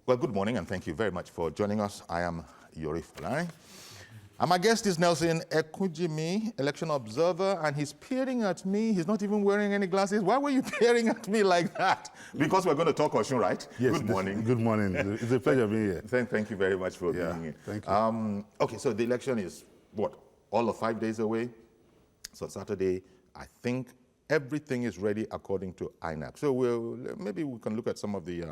Well, good morning, and thank you very much for joining us. I am Yori Fulani. And my guest is Nelson Ekujimi, election observer, and he's peering at me. He's not even wearing any glasses. Why were you peering at me like that? Because we're going to talk Osun, right? Yes. Good morning. Good morning. It's a pleasure being here. Thank you very much for being here. Thank you. Okay, so the election is, what, all of 5 days away? So Saturday, I think everything is ready according to INEC. So maybe we can look at some of the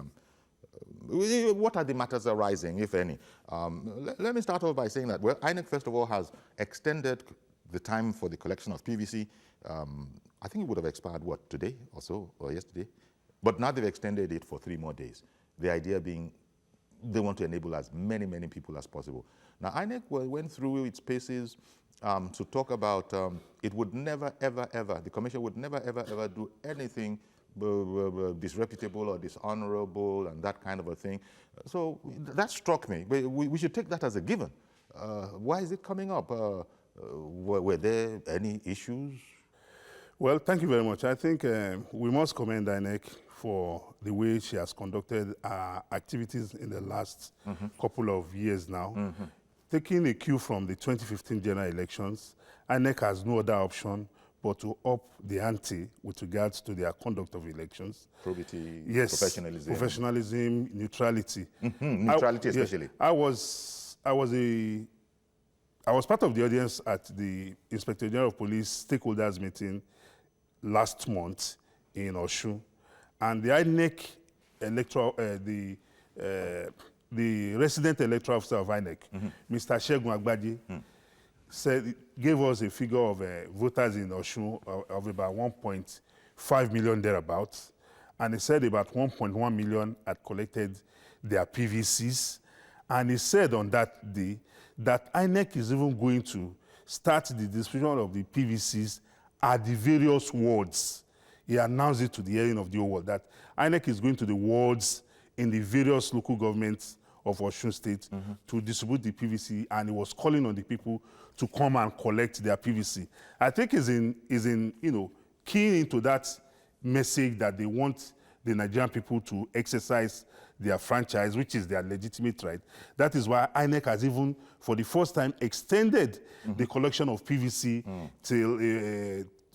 what are the matters arising, if any? Let me start off by saying that, well, INEC, first of all, has extended the time for the collection of PVC. I think it would have expired, what, today or so, or yesterday? But now they've extended it for 3 more days. The idea being they want to enable as many people as possible. Now, INEC went through its paces to talk about it would never, ever, the commission would never, ever do anything disreputable or dishonorable and that kind of a thing. So that struck me. We should take that as a given. Why is it coming up? Were there any issues? Well, thank you very much. I think we must commend INEC for the way she has conducted activities in the last couple of years now. Taking a cue from the 2015 general elections, INEC has no other option but to up the ante with regards to their conduct of elections. Probity, yes, professionalism, neutrality. Neutrality especially. I was part of the audience at the Inspector General of Police stakeholders meeting last month in Osun, and the INEC electoral, the resident electoral officer of INEC, Mr. Segun Agbaje, gave us a figure of voters in Osun of about 1.5 million thereabouts, and he said about 1.1 million had collected their PVCs, and he said on that day that INEC is even going to start the distribution of the PVCs at the various wards. He announced it to the hearing of the whole world that INEC is going to the wards in the various local governments of Osun State to distribute the PVC, and he was calling on the people to come and collect their PVC. I think is in keying into that message that they want the Nigerian people to exercise their franchise, which is their legitimate right. That is why INEC has even, for the first time, extended the collection of PVC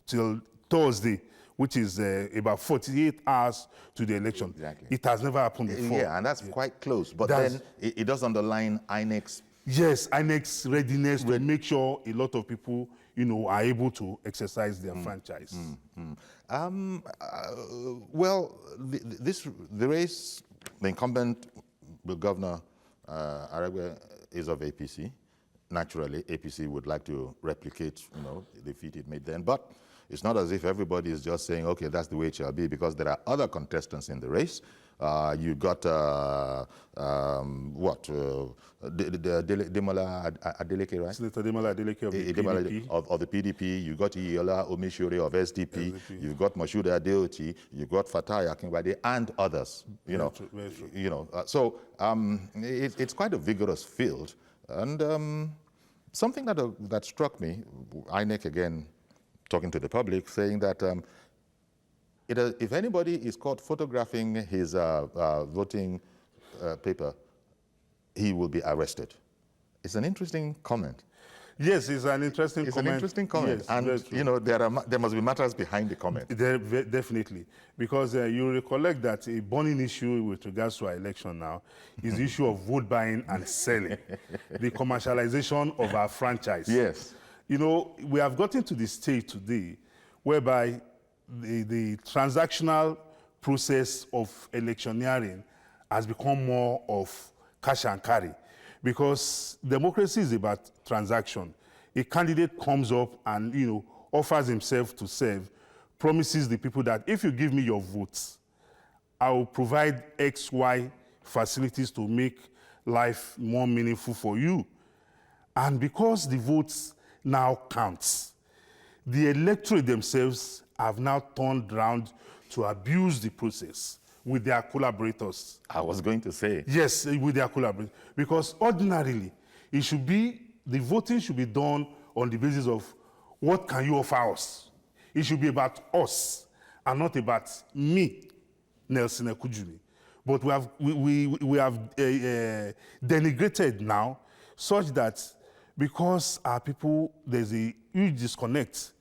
till Thursday, which is about 48 hours to the election. Exactly. It has never happened before. Yeah, and that's quite close. But then it does underline INEC's... Yes, INEC's readiness to make sure a lot of people, are able to exercise their franchise. Well, the race, the incumbent Governor Aregbe is of APC. Naturally, APC would like to replicate, the defeat it made then. But it's not as if everybody is just saying, okay, that's the way it shall be, because there are other contestants in the race. You got, Demola Adeleke, right? Senator Demola Adeleke of the PDP. Of the PDP. You got Iyiola Omishore of SDP. You've got Moshood Adeoti. You've got Fatai Akingbade and others. Very true. So it's quite a vigorous field. And something that struck me, INEC again, talking to the public, saying that if anybody is caught photographing his voting paper, he will be arrested. It's an interesting comment. Yes, it's an interesting comment. It's an interesting comment. Yes, and, there must be matters behind the comment. Definitely. Because you recollect that a burning issue with regards to our election now is the issue of vote buying and selling, the commercialization of our franchise. Yes. We have gotten to the stage today whereby the transactional process of electioneering has become more of cash and carry, because democracy is about transaction. A candidate comes up and offers himself to serve, promises the people that if you give me your votes, I will provide X, Y facilities to make life more meaningful for you. And because the votes now counts, the electorate themselves have now turned around to abuse the process with their collaborators. I was going to say. Yes, with their collaborators. Because ordinarily, the voting should be done on the basis of what can you offer us. It should be about us and not about me, Nelson Ekujimi. But we have denigrated now, such that because our people, there's a huge disconnect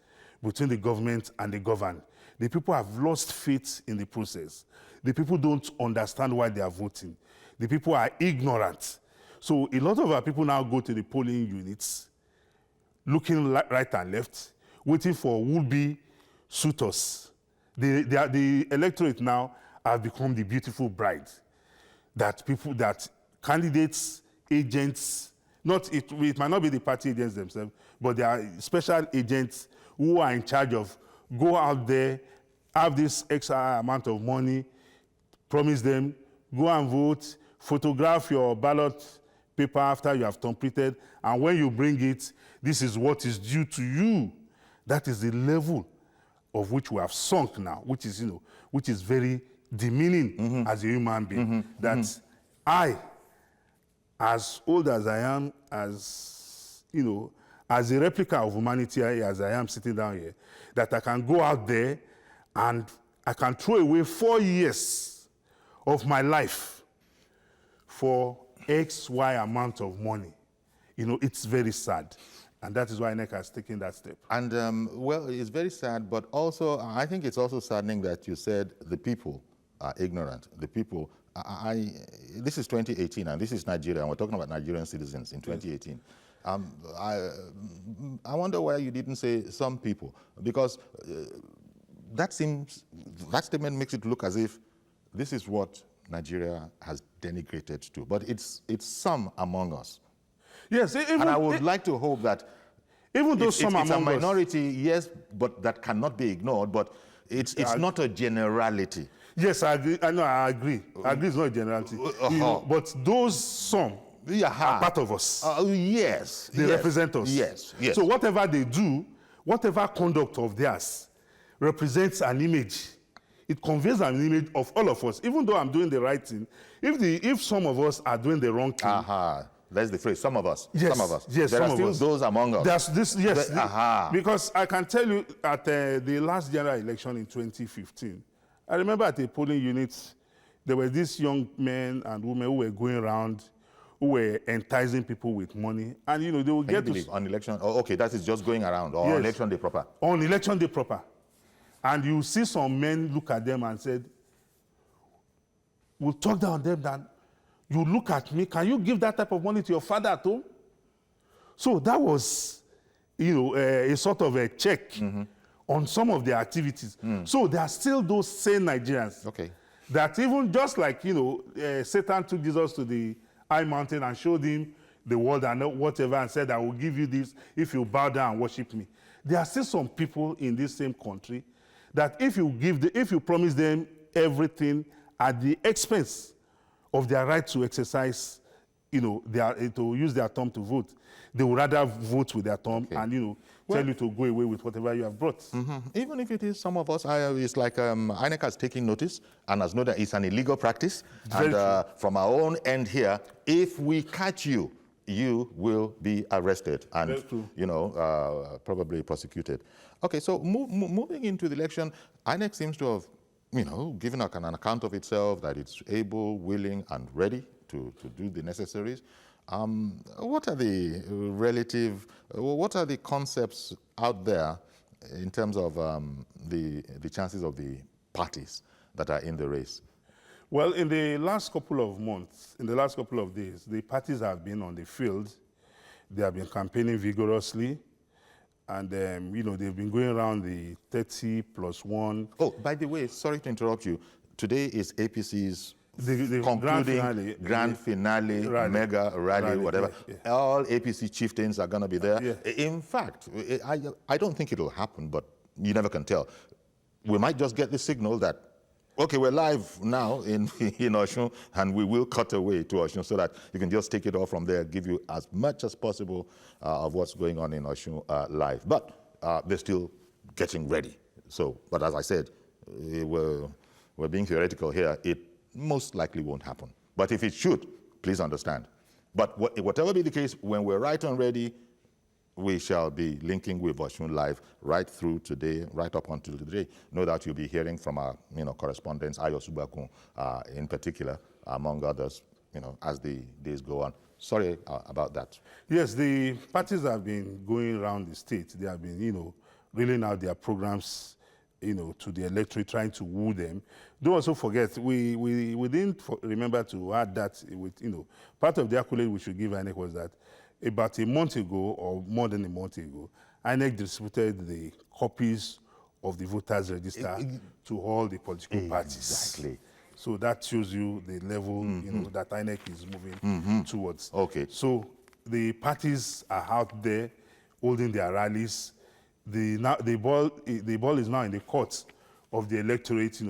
between the government and the governed. The people have lost faith in the process. The people don't understand why they are voting. The people are ignorant. So a lot of our people now go to the polling units, looking right and left, waiting for would-be suitors. The electorate now have become the beautiful bride that candidates, agents, it might not be the party agents themselves, but there are special agents who are in charge of go out there, have this extra amount of money, promise them, go and vote, photograph your ballot paper after you have completed, and when you bring it, this is what is due to you. That is the level of which we have sunk now, which is very demeaning as a human being. That I, as old as I am, as a replica of humanity as I am sitting down here, that I can go out there and I can throw away 4 years of my life for XY amount of money. It's very sad. And that is why INEC has taken that step. And, well, it's very sad, but also, I think it's also saddening that you said the people are ignorant. The people, this is 2018, and this is Nigeria, and we're talking about Nigerian citizens in 2018. I wonder why you didn't say some people, because that statement makes it look as if this is what Nigeria has denigrated to, but it's some among us. Yes, and I would like to hope that even though some it's among a minority, yes, but that cannot be ignored, but it's not a generality. Yes, I agree. I agree. I agree it's not a generality. But those some are part of us. Yes. They represent us. Yes, yes. So whatever they do, whatever conduct of theirs represents an image. It conveys an image of all of us. Even though I'm doing the right thing, if some of us are doing the wrong thing, that's the phrase, some of us. Yes, some of us. Yes, there some are still those among us. There's this, yes. Because I can tell you at the last general election in 2015, I remember at the polling units, there were these young men and women who were going around, who were enticing people with money. And, they will get to... On election, okay, that is just going around, or on election day proper. On election day proper. And you see some men look at them and said, we'll talk down on them that you look at me, can you give that type of money to your father at home? So that was, a sort of a check on some of their activities. So there are still those same Nigerians that even just like, Satan took Jesus to the high mountain and showed him the world and whatever and said, I will give you this if you bow down and worship me. There are still some people in this same country that if you promise them everything at the expense of their right to exercise, to use their thumb to vote, they would rather vote with their thumb and, tell you to go away with whatever you have brought. Even if it is some of us, it's like INEC has taken notice and has known that it's an illegal practice. And from our own end here, if we catch you, you will be arrested and, probably prosecuted. Okay, so moving into the election, INEC seems to have, given an account of itself that it's able, willing, and ready to do the necessaries. What are the concepts out there in terms of the chances of the parties that are in the race? Well, in the last couple of months, in the last couple of days, the parties have been on the field. They have been campaigning vigorously. And, they've been going around the 30+1. Oh, by the way, sorry to interrupt you. Today is APC's the concluding grand finale rally. Mega rally, whatever. Yeah. All APC chieftains are going to be there. Yeah. In fact, I don't think it'll happen, but you never can tell. We might just get the signal that, okay, we're live now in Osun, and we will cut away to Osun so that you can just take it off from there, give you as much as possible of what's going on in Osun live. But they're still getting ready. So, but as I said, we're being theoretical here. It most likely won't happen. But if it should, please understand. But whatever be the case, when we're right and ready, we shall be linking with Osun Live right through today, right up until today. No doubt you'll be hearing from our correspondents, Ayo Subakun in particular, among others, as the days go on. Sorry about that. Yes, the parties have been going around the state. They have been, rolling out their programs, to the electorate, trying to woo them. Don't also forget, we didn't remember to add that with, part of the accolade we should give INEC was that about a month ago, or more than a month ago, INEC distributed the copies of the voters' register to all the political parties. Exactly. So that shows you the level, that INEC is moving towards. Okay. So the parties are out there holding their rallies. The ball is now in the courts of the electorate.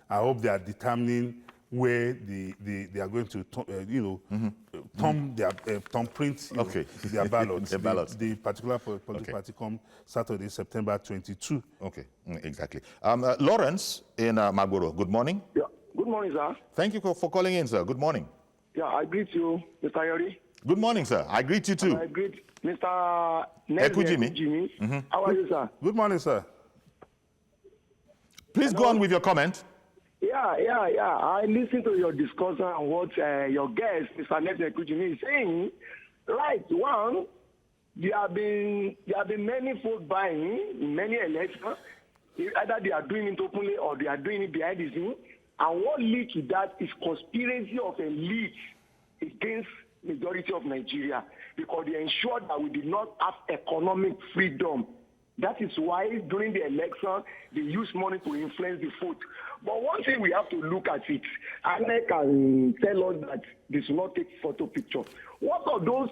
I hope they are determining where they are going to, thumbprint their ballots. The particular political party come Saturday, September 22. Okay, exactly. Lawrence in Magboro, good morning. Yeah, good morning, sir. Thank you for calling in, sir. Good morning. Yeah, I greet you, Mr. Yori. Good morning, sir. I greet you too. And I greet Mr. Ekujimi. How are you, sir? Good morning, sir. Please go on with your comment. Yeah. I listened to your discussion on what your guest, Mr. Ekujimi, is saying. Right, one, there have been many vote buying in many elections. Either they are doing it openly or they are doing it behind the scene. And what leads to that is conspiracy of elites against majority of Nigeria, because they ensured that we did not have economic freedom. That is why during the election, they use money to influence the vote. But one thing we have to look at it, INEC can tell us that they should not take photo picture. What are those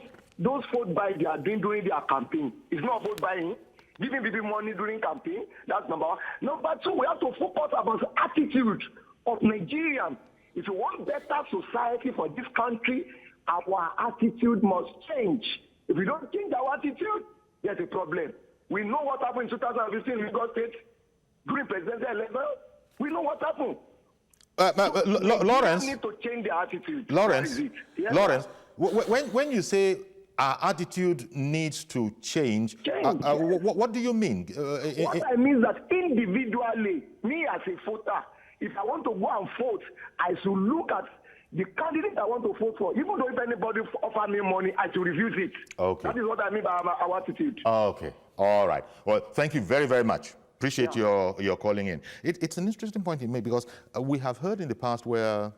vote buying they are doing during their campaign? It's not vote buying. Giving people money during campaign, that's number one. Number two, we have to focus about the attitude of Nigerians. If you want better society for this country, our attitude must change. If we don't change our attitude, there's a problem. We know what happened in 2015 in Lagos State during presidential election. We know what happened. Lawrence, we need to change the attitude. Lawrence, Yes, Lawrence, when you say our attitude needs to change, what do you mean? What I mean is that individually, me as a voter, if I want to go and vote, I should look at the candidate I want to vote for. Even though if anybody offer me money, I should refuse it. Okay. That is what I mean by our attitude. Okay. All right. Well, thank you very, very much. Appreciate your calling in. It's an interesting point you make, because we have heard in the past where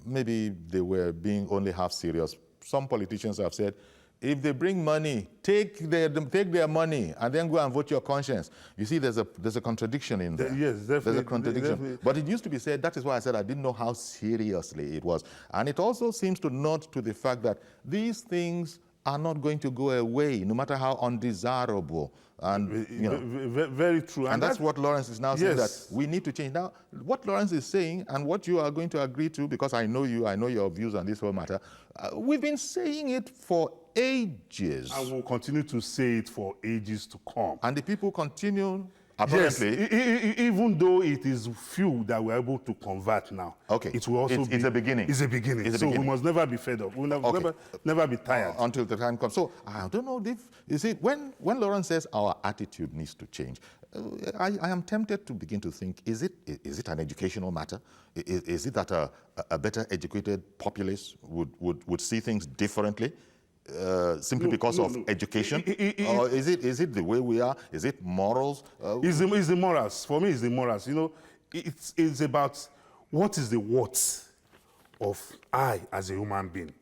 maybe they were being only half serious. Some politicians have said, if they bring money, take their money and then go and vote your conscience. You see, there's a contradiction in there. Yes, definitely. There's a contradiction. Definitely. But it used to be said, that is why I said I didn't know how seriously it was. And it also seems to nod to the fact that these things are not going to go away, no matter how undesirable. And very true. And that's what Lawrence is now saying, that we need to change. Now, what Lawrence is saying, and what you are going to agree to, because I know you, I know your views on this whole matter, we've been saying it for ages. I will continue to say it for ages to come. And the people continue, apparently. Yes, even though it is few that we're able to convert now. Okay. It will also it's a beginning. It's a beginning. It's a so beginning. We must never be fed up. We'll never be tired. Until the time comes. So I don't know if, you see, when Lawrence says our attitude needs to change, I am tempted to begin to think, is it an educational matter? Is it that a better educated populace would see things differently? Simply because of education? Or is it the way we are? Is it morals? It's the morals. For me, it's the morals. It's about what is the worth of I as a human being.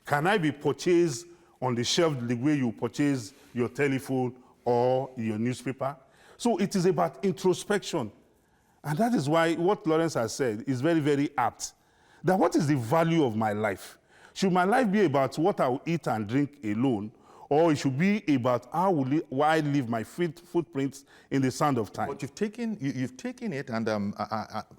Can I be purchased on the shelf the way you purchase your telephone or your newspaper? So it is about introspection. And that is why what Lawrence has said is very, very apt. That what is the value of my life? Should my life be about what I will eat and drink alone, or it should be about how will I leave my footprints in the sand of time? But you've taken it, and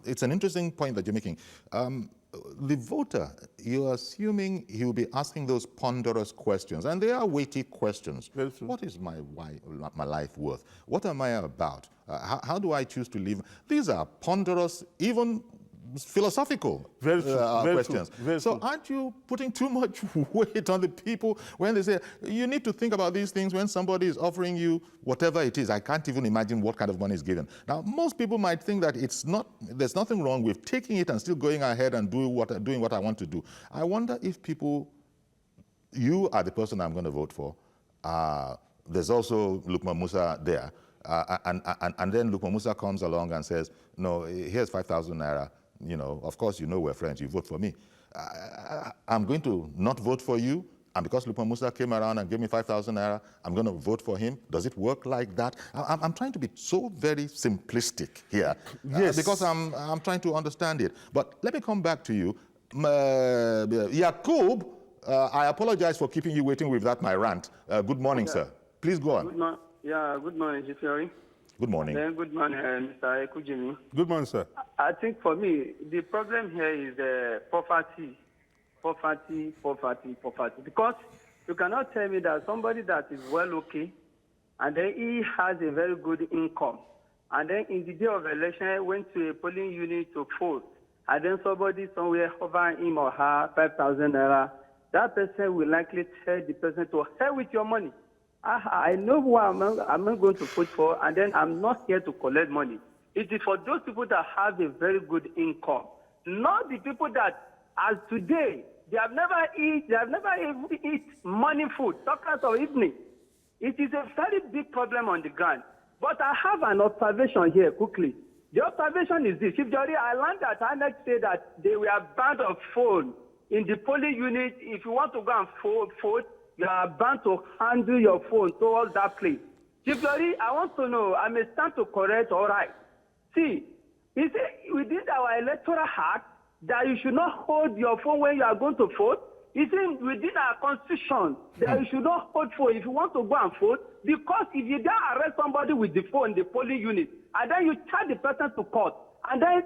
it's an interesting point that you're making. The voter, you're assuming he will be asking those ponderous questions, and they are weighty questions. What is my life worth? What am I about? How do I choose to live? These are ponderous, even philosophical Very true. Very questions. true. Very so true. aren't you putting too much weight on the people when they say, you need to think about these things when somebody is offering you whatever it is? I can't even imagine what kind of money is given. Now, most people might think that there's nothing wrong with taking it and still going ahead and doing what I want to do. I wonder if people, you are the person I'm going to vote for. There's also Lukman Musa there. And then Lukman Musa comes along and says, no, here's 5,000 naira. You know, of course, you know we're friends. You vote for me. I'm going to not vote for you. And because Lukman Musa came around and gave me 5,000 naira, I'm going to vote for him. Does it work like that? I'm trying to be so very simplistic here. Yes. Because I'm trying to understand it. But let me come back to you. Yakub, I apologize for keeping you waiting with that, my rant. Good morning, sir. Please go on. Good morning, Jeffrey. Good morning. Then good morning, Mr. Ekujimi. Good morning, sir. I think for me, the problem here is poverty. Because you cannot tell me that somebody that is well okay, and then he has a very good income, and then in the day of election went to a polling unit to vote, and then somebody somewhere offer him or her 5,000 naira, that person will likely tell the person to hell with your money. I know who I'm going to vote for, and then I'm not here to collect money. It is for those people that have a very good income, not the people that, as today, they have never even eat morning food, sometimes or evening. It is a very big problem on the ground. But I have an observation here quickly. The observation is this: Chief Jury, I learned that INEC said that they were banned of phone in the polling unit. If you want to go and vote, you are bound to handle your phone towards that place. Chief Jury, I want to know, I may stand to correct, all right. See, is it within our electoral act that you should not hold your phone when you are going to vote? Is it within our constitution that you should not hold phone if you want to go and vote? Because if you then arrest somebody with the phone in the polling unit, and then you charge the person to court, and then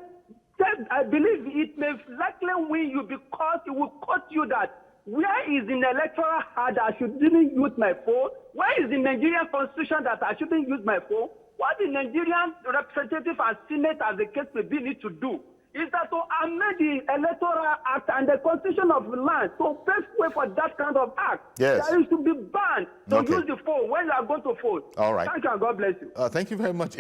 I believe it may likely win you because it will cost you that. Where is in the electoral act that I shouldn't use my phone? Where is the Nigerian constitution that I shouldn't use my phone? What the Nigerian representative and Senate, as the case may be, need to do is that to amend the electoral act and the constitution of the land to pave way for that kind of act. Yes. That is to be banned to use the phone when you are going to vote. All right. Thank you and God bless you. Thank you very much.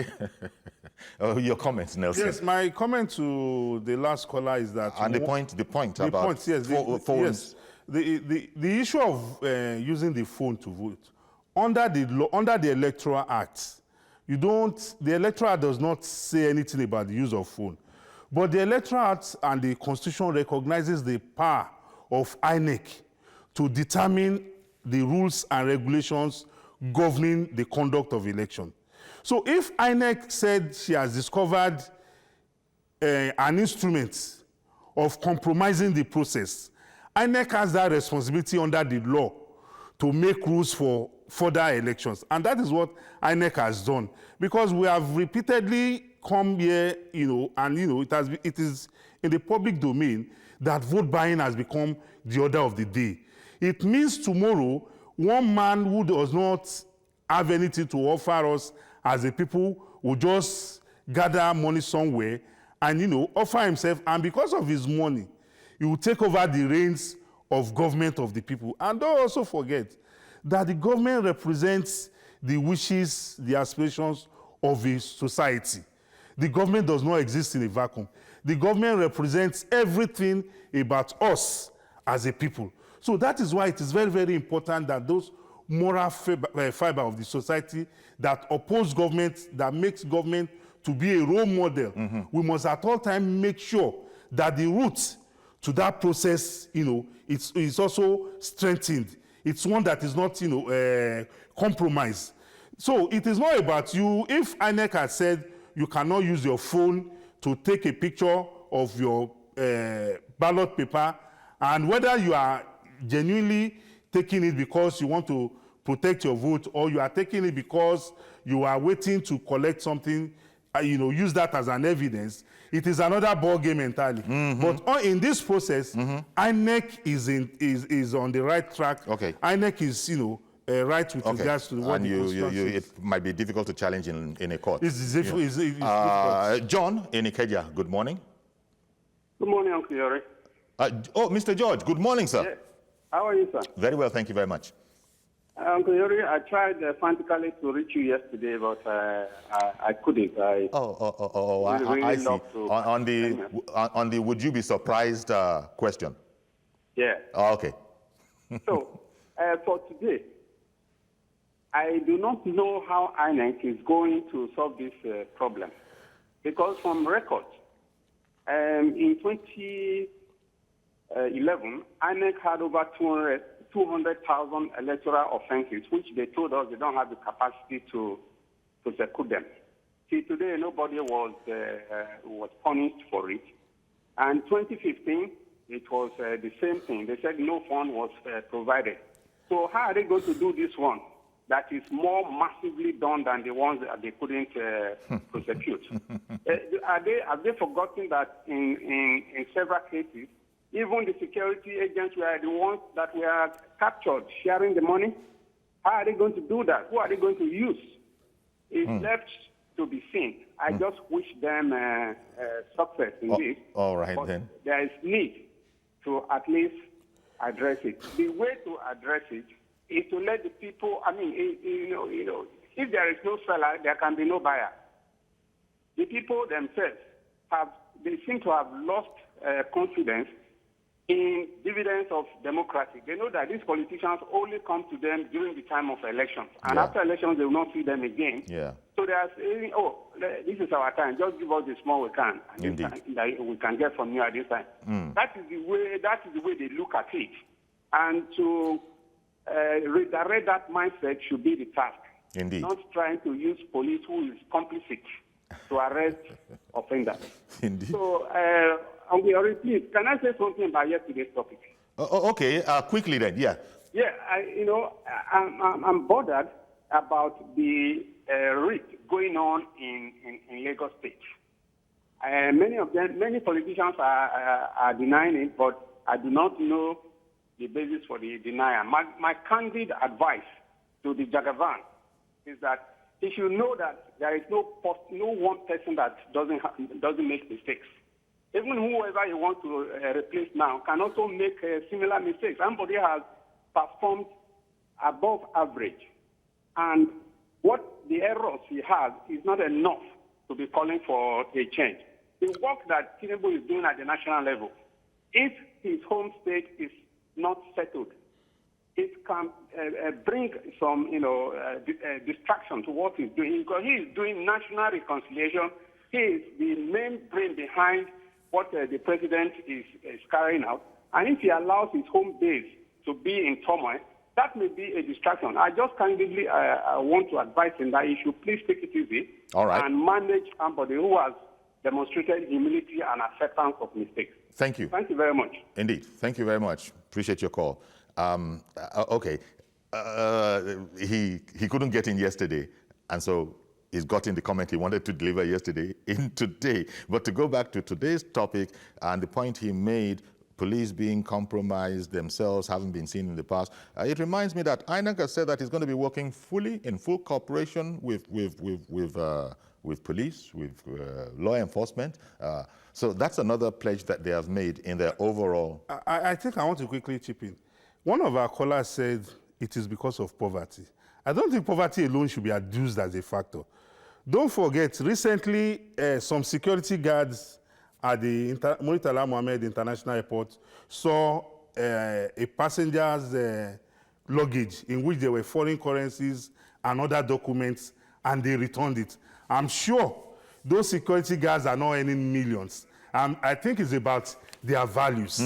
Your comments, Nelson. Yes, my comment to the last caller is that... And the point about phones. Yes. The issue of using the phone to vote, under the Electoral Act, the Electoral Act does not say anything about the use of phone. But the Electoral Act and the Constitution recognizes the power of INEC to determine the rules and regulations governing the conduct of election. So if INEC said she has discovered an instrument of compromising the process, INEC has that responsibility under the law to make rules for further elections. And that is what INEC has done. Because we have repeatedly come here, and it is in the public domain that vote buying has become the order of the day. It means tomorrow, one man who does not have anything to offer us as a people will just gather money somewhere and, offer himself. And because of his money, he will take over the reins of government of the people. And don't also forget that the government represents the wishes, the aspirations of a society. The government does not exist in a vacuum. The government represents everything about us as a people. So that is why it is very, very important that those moral fiber of the society that oppose government, that makes government to be a role model, we must at all times make sure that the route to that process, it's also strengthened. It's one that is not, compromised. So it is not about you. If INEC has said you cannot use your phone to take a picture of your ballot paper, and whether you are genuinely taking it because you want to protect your vote, or you are taking it because you are waiting to collect something, use that as an evidence, it is another ball game entirely. But in this process, INEC is on the right track. Okay. INEC is, right with regards to what and it might be difficult to challenge in a court. It's difficult. John in Ikeja, good morning. Good morning, Uncle Yori. Mr. George, good morning, sir. Yes. How are you, sir? Very well, thank you very much. Uncle Yori, I tried frantically to reach you yesterday, but I couldn't. I I see. On the would you be surprised question? Yeah. Oh, okay. So, for today, I do not know how INEC is going to solve this problem. Because from records, in 2011, INEC had over 200,000 electoral offenses, which they told us they don't have the capacity to prosecute them. See, today nobody was punished for it. And 2015, it was the same thing. They said no fund was provided. So how are they going to do this one that is more massively done than the ones that they couldn't prosecute? Have they forgotten that in several cases, even the security agents were the ones that were captured sharing the money? How are they going to do that? Who are they going to use? It's left to be seen. I just wish them success in this. All right, but then. There is need to at least address it. The way to address it is to let the people, if there is no seller, there can be no buyer. The people themselves they seem to have lost confidence in dividends of democracy. They know that these politicians only come to them during the time of elections. And after elections, they will not see them again. Yeah. So they are saying, this is our time. Just give us the small we can. And Indeed. that we can get from you at this time. That is the way they look at it. And to redirect that mindset should be the task. Indeed. Not trying to use police who is complicit to arrest offenders. Indeed. So, please, can I say something about yesterday's topic? Okay, quickly then, yeah. Yeah, I'm bothered about the risk going on in Lagos State. Many politicians are denying it, but I do not know the basis for the denial. My candid advice to the Jagavan is that he should know that there is no one person that doesn't make mistakes. Even whoever you want to replace now can also make similar mistakes. Somebody has performed above average. And what the errors he has is not enough to be calling for a change. The work that Tinubu is doing at the national level, if his home state is not settled, it can bring some, distraction to what he's doing. Because he is doing national reconciliation. He is the main brain behind what the president is carrying out. And if he allows his home base to be in turmoil, that may be a distraction. I just candidly want to advise him that he should please take it easy. All right. And manage somebody who has demonstrated humility and acceptance of mistakes. Thank you. Thank you very much. Indeed. Thank you very much. Appreciate your call. Okay. He couldn't get in yesterday, and so he's gotten the comment he wanted to deliver yesterday in today. But to go back to today's topic and the point he made, police being compromised themselves, haven't been seen in the past, it reminds me that INEC has said that it's going to be working in full cooperation with police, with law enforcement. So that's another pledge that they have made in their overall... I think I want to quickly chip in. One of our callers said it is because of poverty. I don't think poverty alone should be adduced as a factor. Don't forget, recently, some security guards at the Murtala Mohammed International Airport saw a passenger's luggage in which there were foreign currencies and other documents, and they returned it. I'm sure those security guards are not earning millions. I think it's about their values.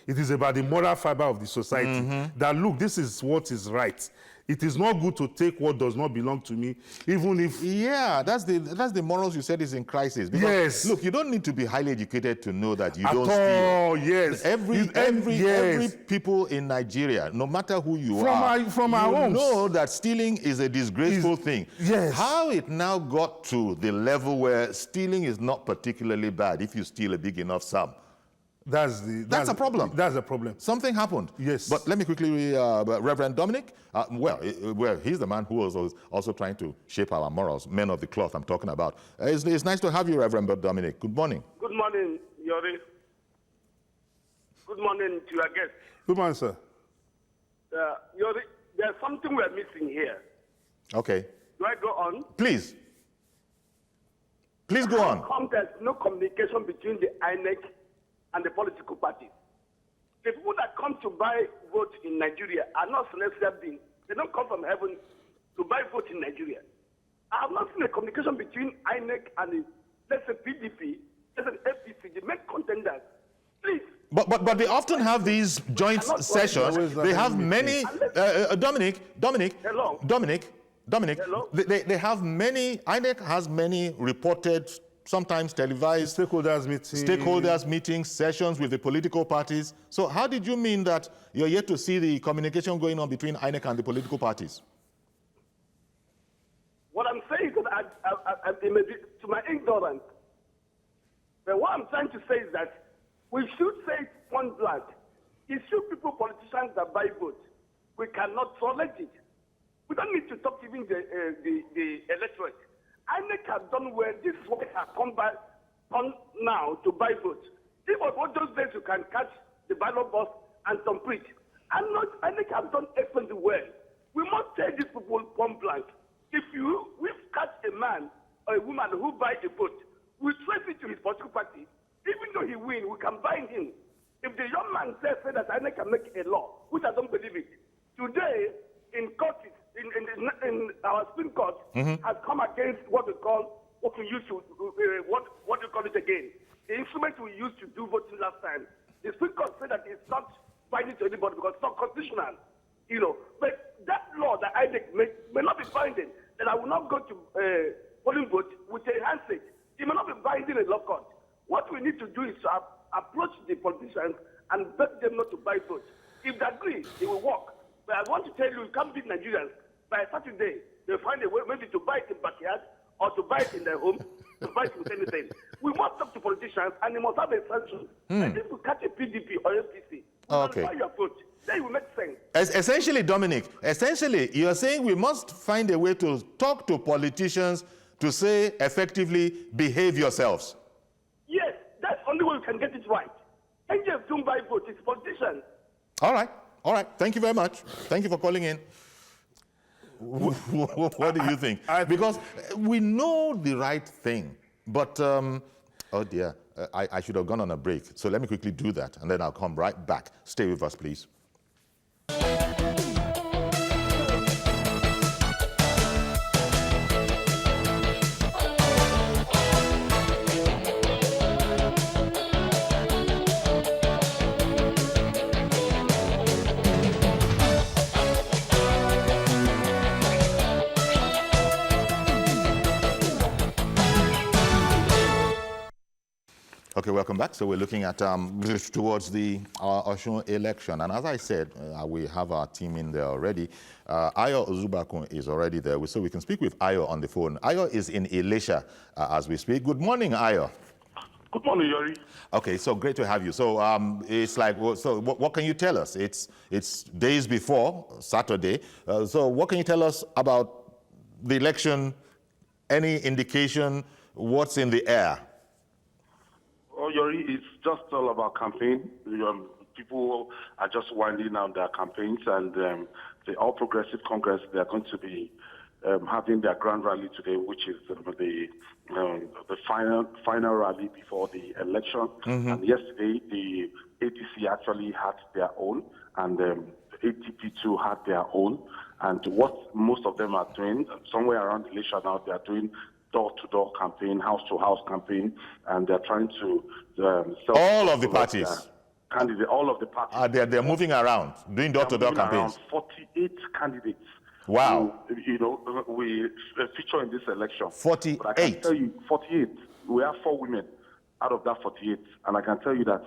It is about the moral fiber of the society. That, look, this is what is right. It is not good to take what does not belong to me, even if... Yeah, that's the morals you said is in crisis. Because, yes. Look, you don't need to be highly educated to know that you At don't all, steal. Yes. Every people in Nigeria, no matter who you are, from our homes, know that stealing is a disgraceful thing. Yes. How it now got to the level where stealing is not particularly bad if you steal a big enough sum. That's a problem. That's a problem. Something happened. Yes. But let me quickly, Reverend Dominic, well, he's the man who was also trying to shape our morals, men of the cloth I'm talking about. It's nice to have you, Reverend Dominic. Good morning. Good morning, Yori. Good morning to your guest. Good morning, sir. There's something we're missing here. Okay. Do I go on? Please. Please go on. How come there's no communication between the INEC and the political parties? The people that come to buy votes in Nigeria are not celestial beings. They don't come from heaven to buy votes in Nigeria. I have not seen a communication between INEC and the, let's say, PDP, let's say APC, the main contenders. Please. But they often have these joint sessions. They have many, Dominic. Hello. Dominic. Hello? They have many, INEC has many reported, sometimes televised stakeholders meetings, sessions with the political parties. So how did you mean that you're yet to see the communication going on between INEC and the political parties? What I'm saying is that to my ignorance, but what I'm trying to say is that we should say it point blank. It's you people, politicians, that buy votes. We cannot tolerate it. We don't need to talk even the electorate. INEC has done well. This is what has come now to buy votes. It was one of those days you can catch the ballot box and some preach. INEC has done excellently well. We must tell these people point blank. If we catch a man or a woman who buys a vote, we trace it to his political party. Even though he wins, we can bind him. If the young man says that INEC can make a law, which I don't believe it, today in court, in our Supreme Court, has come against what we used to, what do you call it again? The instrument we used to do voting last time. The Supreme Court said that it's not binding to anybody because it's not constitutional. You know, but that law that INEC may not be binding. That I will not go to polling vote with a handshake. It may not be binding in law court. What we need to do is to approach the politicians and beg them not to buy votes. If they agree, it will work. But I want to tell you, you can't beat Nigerians. By Saturday, they'll find a way maybe to buy it in backyard or to buy it in their home, to buy it with anything. We must talk to politicians and they must have a sanction. And if we catch a PDP or APC, we buy your vote. Then it will make sense. Essentially, Dominic, you're saying we must find a way to talk to politicians to say effectively, behave yourselves. Yes, that's the only way we can get it right. NGF don't buy votes, it's politicians. All right. Thank you very much. Thank you for calling in. What do you think? Because we know the right thing, but, oh dear, I should have gone on a break. So let me quickly do that, and then I'll come right back. Stay with us, please. Okay, welcome back. So we're looking at towards the Osun election. And as I said, we have our team in there already. Ayo Ozubakun is already there, so we can speak with Ayo on the phone. Ayo is in Elisha as we speak. Good morning, Ayo. Good morning, Yori. Okay, so great to have you. So it's like, so what can you tell us? It's days before Saturday. So what can you tell us about the election? Any indication? What's in the air? Oh, Yori, it's just all about campaign. People are just winding down their campaigns, and the All Progressive Congress, they are going to be having their grand rally today, which is the final rally before the election. And yesterday, the ATC actually had their own, and the ATP too had their own. And what most of them are doing, somewhere around the election now, they are doing door-to-door campaign, house-to-house campaign, and they're trying to sell all of the parties. Candidates, all of the parties. They're moving around, doing door-to-door campaigns. 48 candidates. Wow. Who, we feature in this election. 48. But I can tell you, 48. We have 4 women out of that 48, and I can tell you that,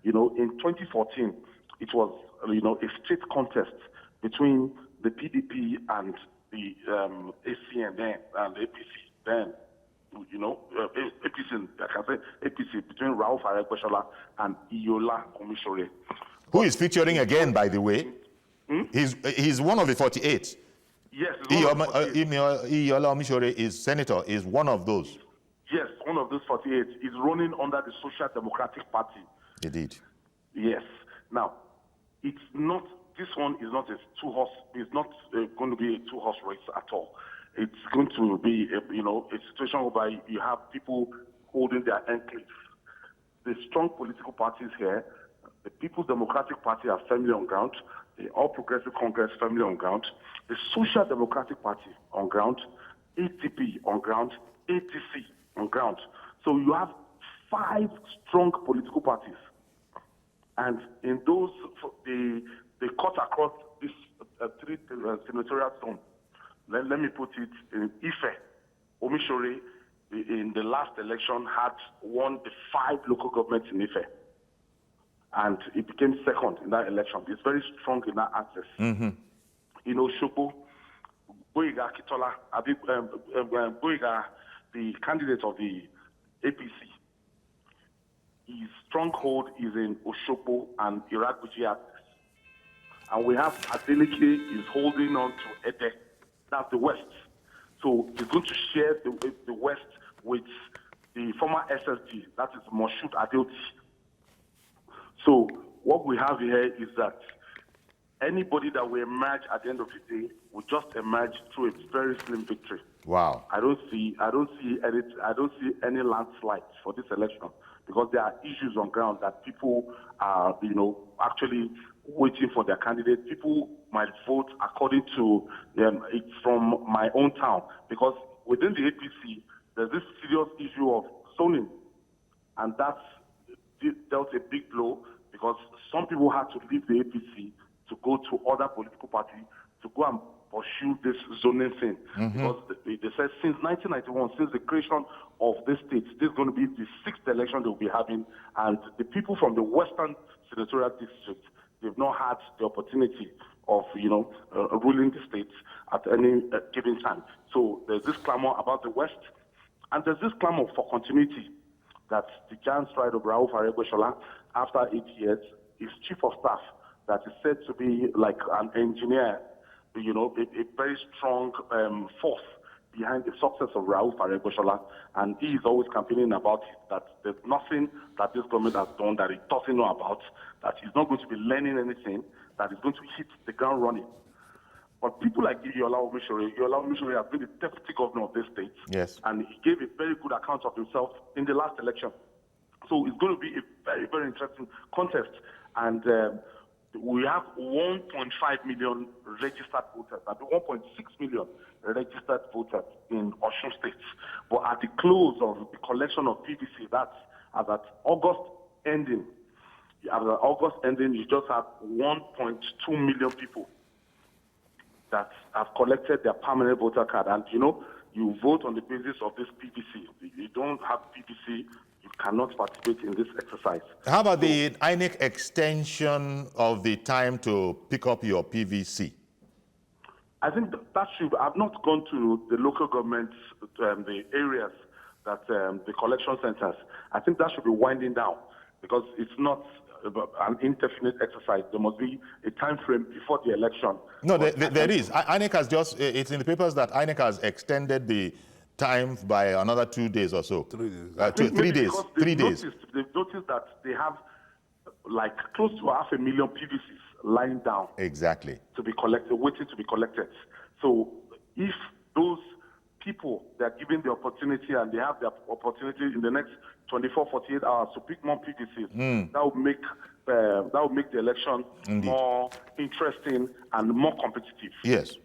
in 2014, it was, a straight contest between the PDP and the ACN then, and the APC then. APC, I can say APC, between Rauf Aregbesola and Iyola Omishore. Who is featuring again, by the way? He's one of the 48. Yes. Iyola Omishore is senator, is one of those. Yes, one of those 48 is running under the Social Democratic Party. Indeed. Yes. Now, it's not. This one is not a two-horse. It's not going to be a two-horse race at all. It's going to be, a situation whereby you have people holding their enclaves. The strong political parties here, the People's Democratic Party are firmly on ground, the All Progressive Congress firmly on ground, the Social Democratic Party on ground, ATP on ground, ATC on ground. So you have 5 strong political parties. And in those, they cut across this 3 senatorial zone. Let me put it in Ife. Omishore, in the last election, had won the 5 local governments in Ife. And it became second in that election. It's very strong in that access. Mm-hmm. In Oshobo, Boyega Kitola, Boyega, the candidate of the APC, his stronghold is in Oshobo and Iraqbuji access. And we have Adeleke is holding on to Ede. That's the West. So he's going to share the West with the former SSG, that is Moshood Adeoti. So what we have here is that anybody that will emerge at the end of the day will just emerge through a very slim victory. Wow. I don't see any landslides for this election because there are issues on ground that people are, actually waiting for their candidate. People might vote according to it's from my own town because within the APC there's this serious issue of zoning, and that's dealt a big blow because some people had to leave the APC to go to other political parties to go and pursue this zoning thing. Mm-hmm. Because they said since 1991, since the creation of this state, this is going to be the 6th election they'll be having, and the people from the Western Senatorial District, they've not had the opportunity of, ruling the state at any given time. So there's this clamor about the West, and there's this clamor for continuity that the giant stride of Rauf Aregbesola, after 8 years, is chief of staff that is said to be like an engineer, a very strong force behind the success of Rauf Aregbesola, and he is always campaigning about it, that there's nothing that this government has done that he doesn't know about, that he's not going to be learning anything, that he's going to hit the ground running. But people like Yola Omishore has been the deputy governor of this state, yes, and he gave a very good account of himself in the last election. So it's going to be a very, very interesting contest. And we have 1.5 million registered voters, and 1.6 million registered voters in Osun State. But at the close of the collection of PVC, that's as at August ending, you just have 1.2 million people that have collected their permanent voter card. And, you vote on the basis of this PVC. If you don't have PVC, you cannot participate in this exercise. How about the INEC extension of the time to pick up your PVC? I think that should. I've not gone to the local governments, the areas that the collection centers. I think that should be winding down because it's not an indefinite exercise. There must be a time frame before the election. No, there is. INEC has just. It's in the papers that INEC has extended the time by another 2 days or so. 3 days. 3 days. 3 days. They've noticed that they have like close to 500,000 PVCs lying down. Exactly. To be collected, waiting to be collected. So if those people, they're given the opportunity and they have the opportunity in the next 24, 48 hours to pick more PVCs, that would make the election more interesting and more competitive. Yes.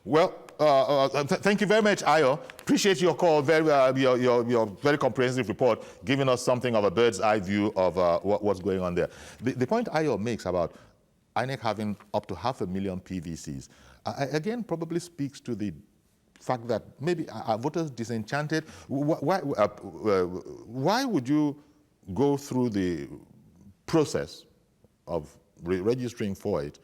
Well, thank you very much, Ayo. Appreciate your call, your very comprehensive report, giving us something of a bird's eye view of what's going on there. The point Ayo makes about INEC having up to 500,000 PVCs, again, probably speaks to the fact that maybe are voters disenchanted? Why would you go through the process of registering for it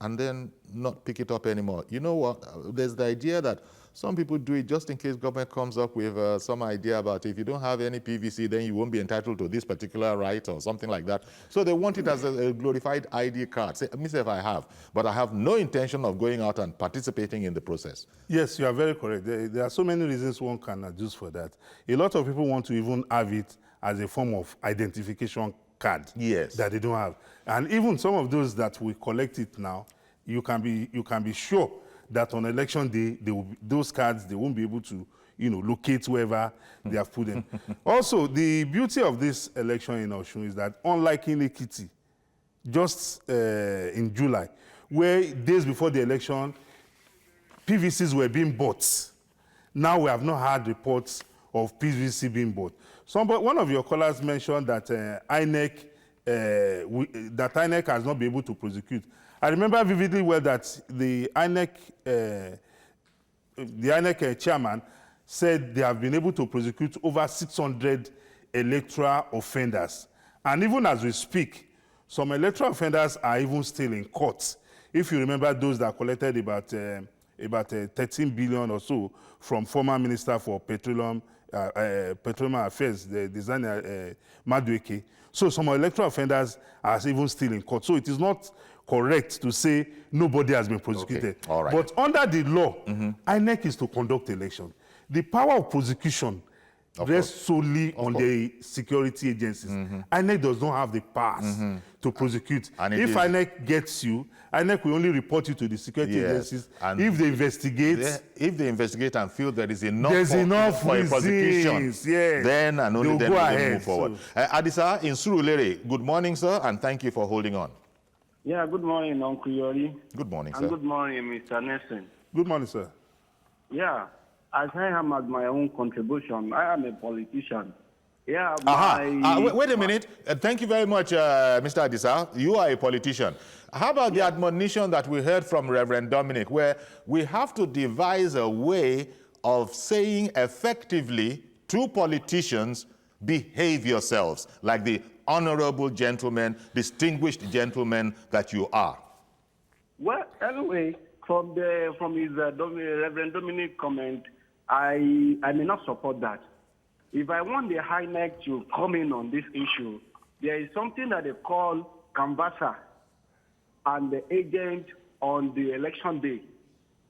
and then not pick it up anymore? You know what? There's the idea that some people do it just in case government comes up with some idea about if you don't have any PVC, then you won't be entitled to this particular right or something like that. So they want it as a glorified ID card. Say, me say if I have, but I have no intention of going out and participating in the process. Yes, you are very correct. There are so many reasons one can adduce for that. A lot of people want to even have it as a form of identification card Yes. that they don't have. And even some of those that we collect it now, you can be sure that on election day, those cards, they won't be able to, locate wherever they have put them. Also, the beauty of this election in Osun is that unlike in Ekiti, just in July, where days before the election, PVCs were being bought. Now we have not had reports of PVC being bought. One of your callers mentioned that INEC has not been able to prosecute. I remember vividly well that the INEC chairman said they have been able to prosecute over 600 electoral offenders. And even as we speak, some electoral offenders are even still in court. If you remember those that collected about 13 billion or so from former Minister for Petroleum Affairs, the designer Madueke. So some electoral offenders are even still in court. So it is not correct to say nobody has been prosecuted. Okay. All right. But under the law, INEC is to conduct election. The power of prosecution rests solely on the security agencies. INEC does not have the powers to prosecute. And if INEC gets you, INEC will only report you to the security agencies. And if they investigate, if they investigate and feel there is enough for a reasons, prosecution, then and only then will they move forward. So. Adisa in Surulere, good morning, sir, and thank you for holding on. Yeah, good morning, Uncle Yori. Good morning, and sir. Good morning, Mr. Nelson. Good morning, sir. Yeah, as I am at my own contribution, I am a politician. Yeah, wait a minute. Thank you very much, Mr. Adisa. You are a politician. How about the admonition that we heard from Reverend Dominic, where we have to devise a way of saying effectively to politicians, behave yourselves, like the honorable gentlemen, distinguished gentlemen that you are? Well, anyway, from his Reverend Dominic comment, I may not support that. If I want the INEC to come in on this issue, there is something that they call canvasser and the agent on the election day.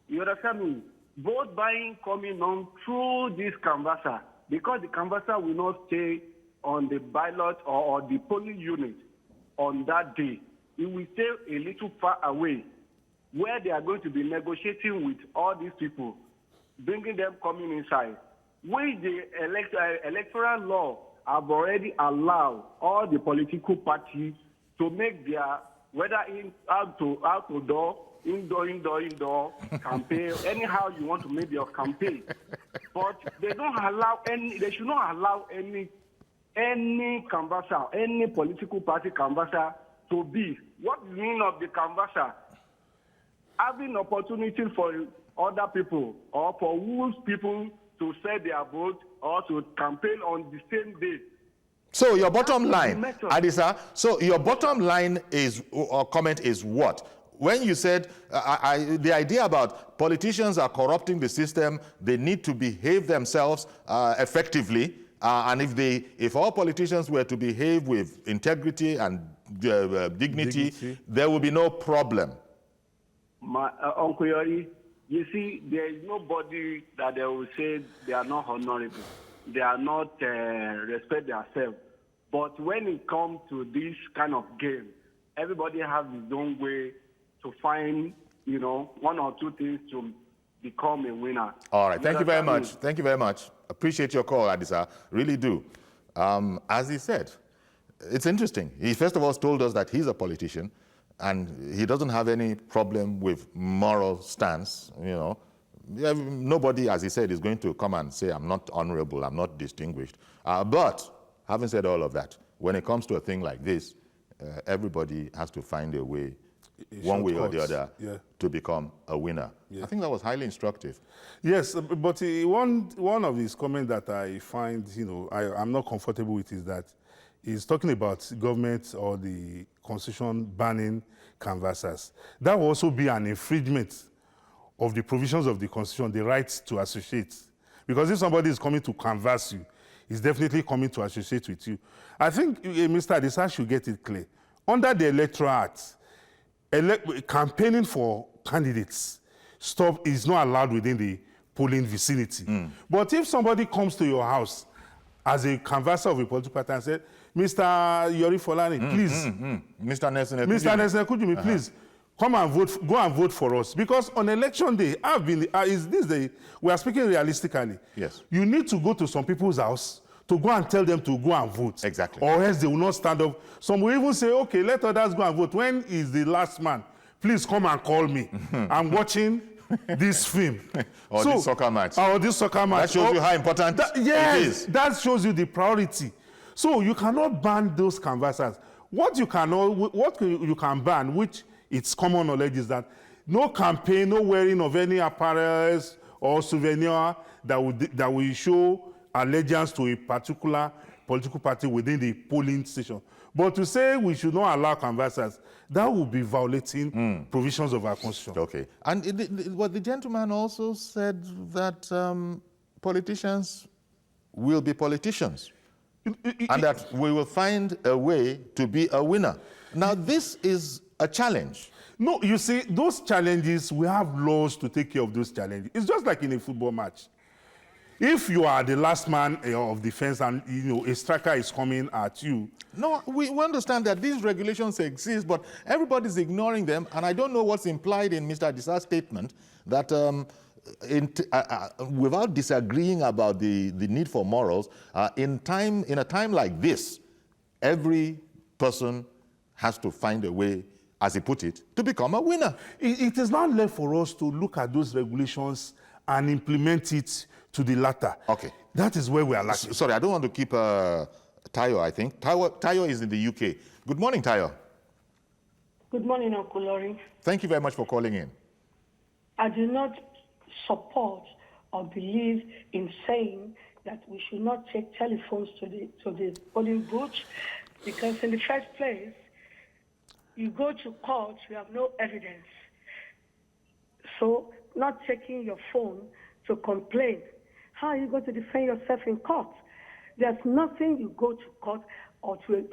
You understand me? Vote buying coming on through this canvasser, because the canvasser will not stay on the ballot or the polling unit on that day. It will stay a little far away, where they are going to be negotiating with all these people, bringing them coming inside. Which the electoral law have already allowed all the political parties to make their, whether outdoor, indoor campaign, anyhow you want to make your campaign. But they don't allow they should not allow any canvasser, any political party canvasser to be. What is the meaning of the canvasser? Having opportunity for other people or for whose people to say their vote or to campaign on the same day. So your bottom line, Adisa, so your bottom line is, or comment is what? When you said the idea about politicians are corrupting the system, they need to behave themselves effectively, and if all politicians were to behave with integrity and dignity, there will be no problem. My Uncle Yori, you see, there is nobody that they will say they are not honorable. They are not respect themselves. But when it comes to this kind of game, everybody has his own way to find, one or two things to become a winner. All right. Thank you very much. Thank you very much. Appreciate your call, Adisa. Really do. As he said, it's interesting. He first of all told us that he's a politician, and he doesn't have any problem with moral stance, Nobody, as he said, is going to come and say, I'm not honorable, I'm not distinguished. But having said all of that, when it comes to a thing like this, everybody has to find a way, one way or the other, to become a winner. Yeah. I think that was highly instructive. Yes, but one of his comments that I find, I'm not comfortable with is that he's talking about government or the constitution banning canvassers. That will also be an infringement of the provisions of the constitution, the right to associate. Because if somebody is coming to canvass you, he's definitely coming to associate with you. I think Mr. Adisa should get it clear. Under the Electoral Act, campaigning for candidates is not allowed within the polling vicinity. But if somebody comes to your house as a canvasser of a political party and said, Mr. Yori Folani, please. Mr. Nelson Ekujimi. Mr. Nelson Ekujimi, please, come and vote, go and vote for us. Because on election day, is this day, we are speaking realistically. Yes. You need to go to some people's house to go and tell them to go and vote. Exactly. Or else they will not stand up. Some will even say, okay, let others go and vote. When is the last man? Please come and call me. I'm watching this film. Or this soccer match. Or this soccer match. That shows you how important it is. That shows you the priority. So you cannot ban those canvassers. What you can ban, which it's common knowledge, is that no campaign, no wearing of any apparels or souvenir that will show allegiance to a particular political party within the polling station. But to say we should not allow canvassers, that would be violating provisions of our constitution. Okay. And the gentleman also said that politicians will be politicians. And that we will find a way to be a winner. Now, this is a challenge. No, you see, those challenges, we have laws to take care of those challenges. It's just like in a football match. If you are the last man of defense and a striker is coming at you. No, we understand that these regulations exist, but everybody's ignoring them. And I don't know what's implied in Mr. Adisa's statement that without disagreeing about the need for morals, in a time like this, every person has to find a way, as he put it, to become a winner. It is not left for us to look at those regulations and implement it to the latter. Okay. That is where we are lacking. Sorry, I don't want to keep Tayo, I think. Tayo is in the UK. Good morning, Tayo. Good morning, Uncle Lori. Thank you very much for calling in. I do not support or believe in saying that we should not take telephones to the polling booth, because in the first place, you go to court, you have no evidence. So not taking your phone to complain, how are you going to defend yourself in court? There's nothing you go to court or to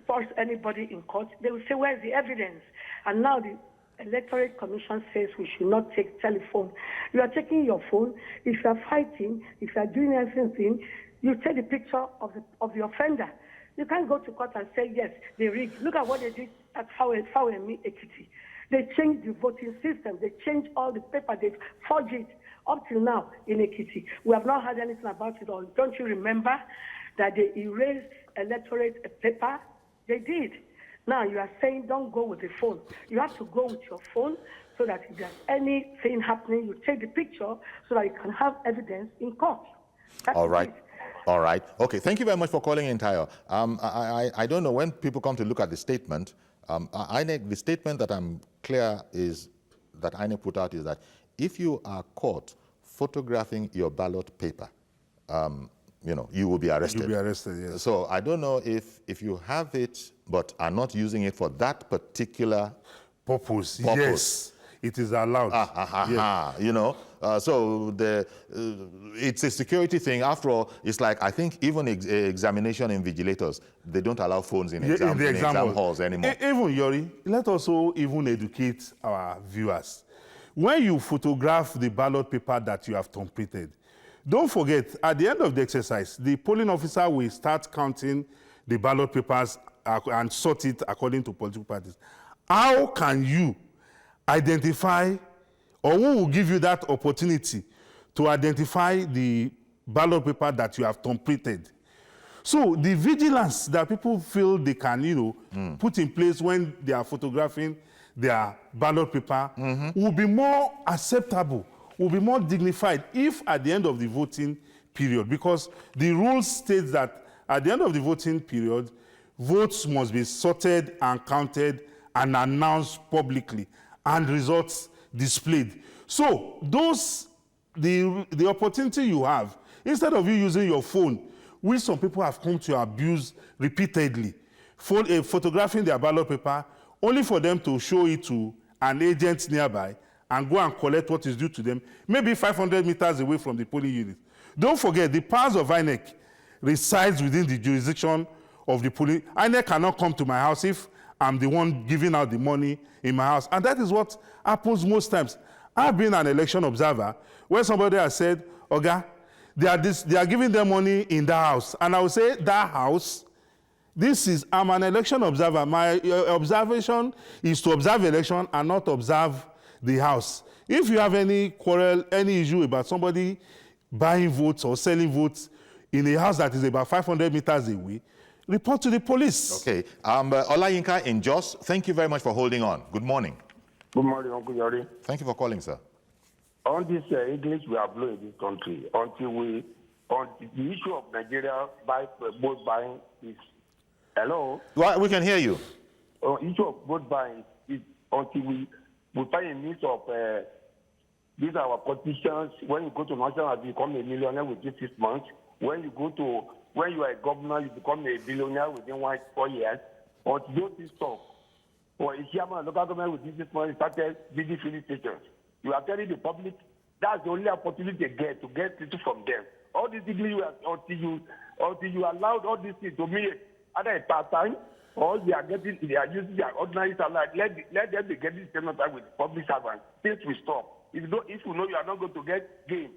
force anybody in court. They will say, where's the evidence? And now the Electoral Commission says we should not take telephone. You are taking your phone. If you are fighting, if you are doing anything, you take the picture of the offender. You can't go to court and say, yes, they rigged. Look at what they did at Fawemi Ekiti. They changed the voting system. They changed all the paper. They forged it. Up till now in Ekiti, we have not heard anything about it all. Don't you remember that they erased electorate paper? They did. Now you are saying don't go with the phone. You have to go with your phone so that if there's anything happening, you take the picture so that you can have evidence in court. That's all right. it. All right. Okay, thank you very much for calling in, Tayo. I don't know, when people come to look at the statement, the statement that I'm clear is, that INEC put out, is that if you are caught photographing your ballot paper, you will be arrested. You'll be arrested, yes. So I don't know if you have it but are not using it for that particular purpose. Yes, it is allowed. Yes. So it's a security thing. After all, it's like, I think even examination invigilators, they don't allow phones in exam halls anymore. Even, Yori, let us also even educate our viewers. When you photograph the ballot paper that you have completed, don't forget, at the end of the exercise, the polling officer will start counting the ballot papers and sort it according to political parties. How can you identify, or who will give you that opportunity to identify the ballot paper that you have completed? So the vigilance that people feel they can, put in place when they are photographing their ballot paper will be more acceptable, will be more dignified if at the end of the voting period, because the rules state that at the end of the voting period, votes must be sorted and counted and announced publicly and results displayed. So the opportunity you have, instead of you using your phone, which some people have come to abuse repeatedly, photographing their ballot paper, only for them to show it to an agent nearby and go and collect what is due to them, maybe 500 meters away from the polling unit. Don't forget, the powers of INEC resides within the jurisdiction of the polling. INEC cannot come to my house if I'm the one giving out the money in my house. And that is what happens most times. I've been an election observer where somebody has said, Oga, They are giving them money in the house. And I would say that house, I'm an election observer. My observation is to observe election and not observe the house. If you have any quarrel, any issue about somebody buying votes or selling votes in a house that is about 500 meters away, report to the police. Okay. Olayinka in Jos, thank you very much for holding on. Good morning. Good morning, Uncle Yori. Thank you for calling, sir. On this English we are blowing in this country on the issue of Nigeria vote buying is. Hello? Well, we can hear you. Issue of vote buying is until we find a means of these are our politicians. When you go to national, you become a millionaire within 6 months. When you are a governor, you become a billionaire within 4 years. Until those things stop. For a chairman, local government within 6 months started building filling stations. You are telling the public that's the only opportunity they get to get people from them. All these degrees until you allowed all these things to me either a part-time or they are using their ordinary salary. Let them be getting the same time with public servants. Things will stop. If you know you are not going to get gain,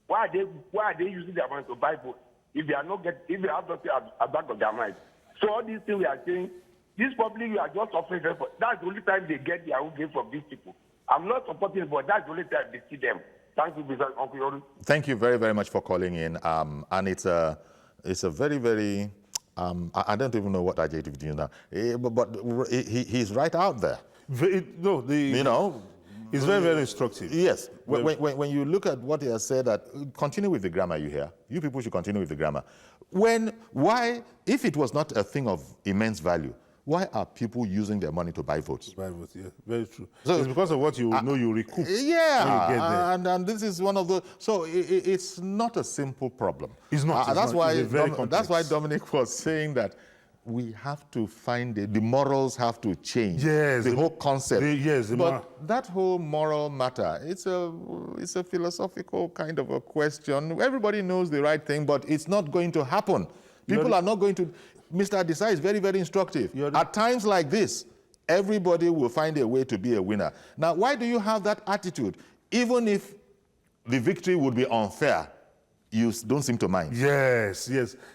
why are they using their money to buy votes if they have nothing at the back of their mind? So all these things we are saying, this public we are just offering them. That's the only time they get their own gain from these people. I'm not supporting it, but that's the only time they see them. Thank you, Mr. Uncle Yoru. Thank you very, very much for calling in. And it's a very, very, I don't even know what adjective to use now, but he's right out there. It's very, very instructive. Yes. When you look at what he has said, that continue with the grammar you hear. You people should continue with the grammar. If it was not a thing of immense value, why are people using their money to buy votes? Buy votes, yeah, very true. So it's because of what you know you recoup. Yeah, when you get there. And this is one of the. So it's not a simple problem. It's not. That's It's why Dominic was saying that we have to find the morals have to change. Yes, the whole concept. But that whole moral matter, it's a philosophical kind of a question. Everybody knows the right thing, but it's not going to happen. People are not going to. Mr. Adisa is very, very instructive. At times like this, everybody will find a way to be a winner. Now, why do you have that attitude? Even if the victory would be unfair, you don't seem to mind. Yes.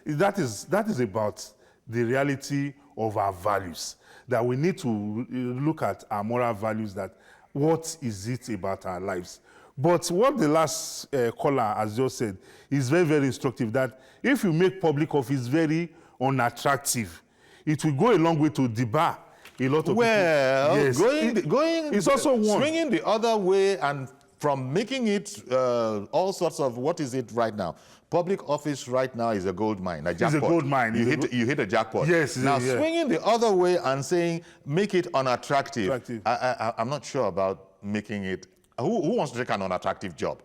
That is about the reality of our values. That we need to look at our moral values, that what is it about our lives. But what the last caller has just said is very, very instructive, that if you make public office very unattractive, it will go a long way to debar a lot of people. Yes. Going it's also one. Swinging the other way, and from making it all sorts of, what is it right now? Public office right now is a gold mine, a jackpot. It's a gold mine. You hit a jackpot. Yes. Now swinging the other way and saying make it unattractive. I'm not sure about making it. Who wants to take an unattractive job?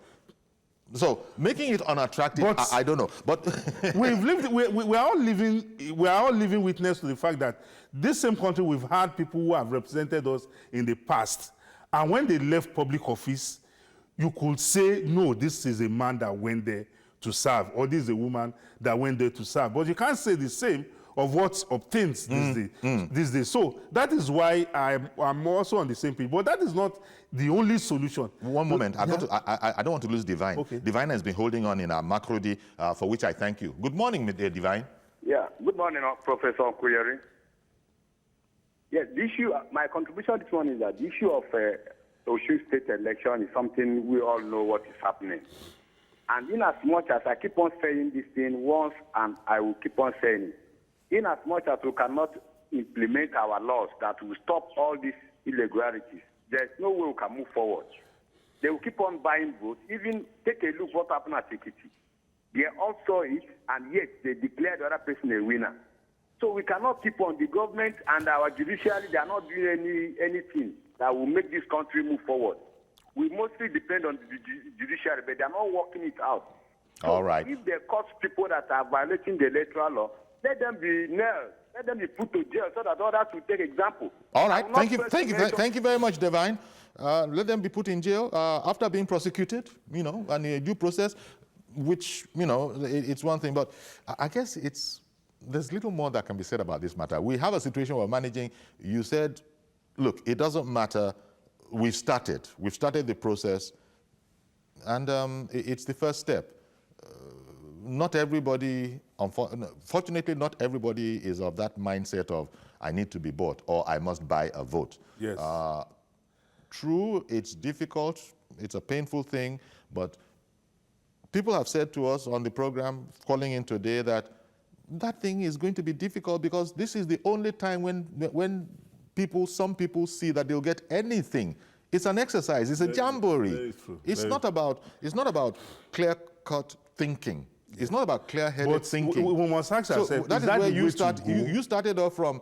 So making it unattractive, I don't know. But we are all living witness to the fact that this same country, we've had people who have represented us in the past, and when they left public office, you could say, no, this is a man that went there to serve, or this is a woman that went there to serve. But you can't say the same of what obtains this day. So that is why I'm also on the same page. But that is not the only solution. One moment. I don't want to lose Divine. Okay. Divine has been holding on in our Makrodi, for which I thank you. Good morning, Divine. Yeah, good morning, Professor Kuyeri. Yes, the issue, my contribution to this one is that the issue of Osun State election is something we all know what is happening. And in as much as I keep on saying this thing once, and I will keep on saying it, in as much as we cannot implement our laws that will stop all these irregularities, there's no way we can move forward. They will keep on buying votes. Even take a look what happened at Ekiti. They all saw it, and yet they declared the other person a winner. So we cannot keep on. The government and our judiciary, they are not doing anything that will make this country move forward. We mostly depend on the judiciary, but they are not working it out. So all right. If they catch people that are violating the electoral law, let them be nailed. Let them be put to jail so that others will take example. All right. Thank you very much, Divine. Let them be put in jail after being prosecuted, and a due process, which, it's one thing. But I guess there's little more that can be said about this matter. We have a situation we're managing. You said, look, it doesn't matter. We've started the process, and it's the first step. not everybody, fortunately, not everybody is of that mindset of, I need to be bought or I must buy a vote. Yes. True, it's difficult, it's a painful thing, but people have said to us on the program, calling in today, that that thing is going to be difficult because this is the only time when some people see that they'll get anything. It's an exercise, it's a jamboree. Very true. It's not about clear-cut thinking. It's not about clear-headed thinking. We must ask ourselves, that is where you start. You started off from,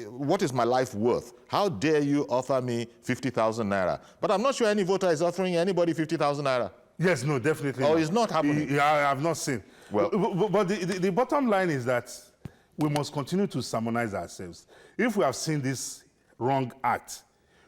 what is my life worth? How dare you offer me 50,000 naira? But I'm not sure any voter is offering anybody 50,000 naira. Yes, no, definitely Or not. it's not happening. Yeah, I have not seen. Well, but the bottom line is that we must continue to sermonize ourselves. If we have seen this wrong act,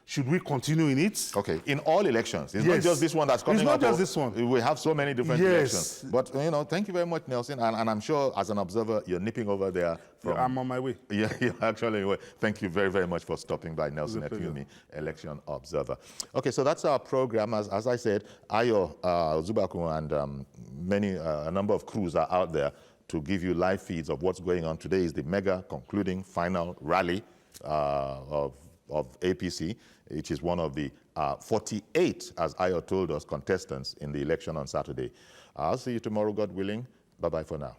should we continue in it? Okay, in all elections. It's not just this one that's coming up. It's not just this one. We have so many different elections. But, thank you very much, Nelson. And I'm sure, as an observer, you're nipping over there. I'm on my way. Yeah, you're actually anyway. Thank you very, very much for stopping by, Nelson Ekumi, election observer. Okay, so that's our program. As I said, Ayo Zubaku and a number of crews are out there to give you live feeds of what's going on. Today is the mega concluding final rally of APC, which is one of the 48, as Ayo told us, contestants in the election on Saturday. I'll see you tomorrow, God willing. Bye-bye for now.